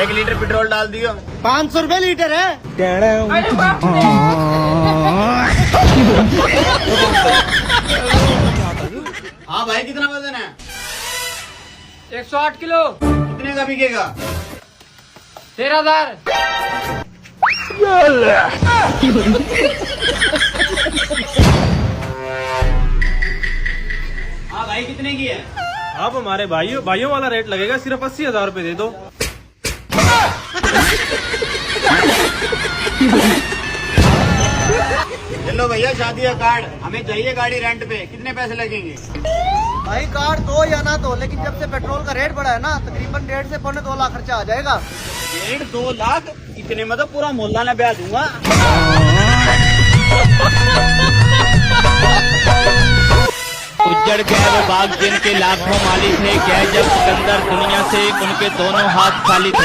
1 litre petrol डाल दियो। 500 रुपए लीटर है। हाँ भाई, कितना वजन है? 108 किलो। कितने का बिकेगा? 13,000। हाँ भाई, कितने की है? आप हमारे भाइयों वाला रेट लगेगा, सिर्फ 80,000 रुपए दे दो। चलो भैया, शादी का कार्ड हमें चाहिए गाड़ी रेंट पे। कितने पैसे लगेंगे? भाई कार दो या ना दो, लेकिन जब से पेट्रोल का रेट बढ़ा है ना, तकरीबन 1.5 से 2.25 लाख खर्चा आ जाएगा। 1.5-2 लाख? इतने में तो पूरा मोहल्ला ने ब्याह दूंगा। उज्जड़ गए वो बाग जिनके लाखों मालिक थे, गए जब सिकंदर दुनिया से उनके दोनों हाथ खाली थे।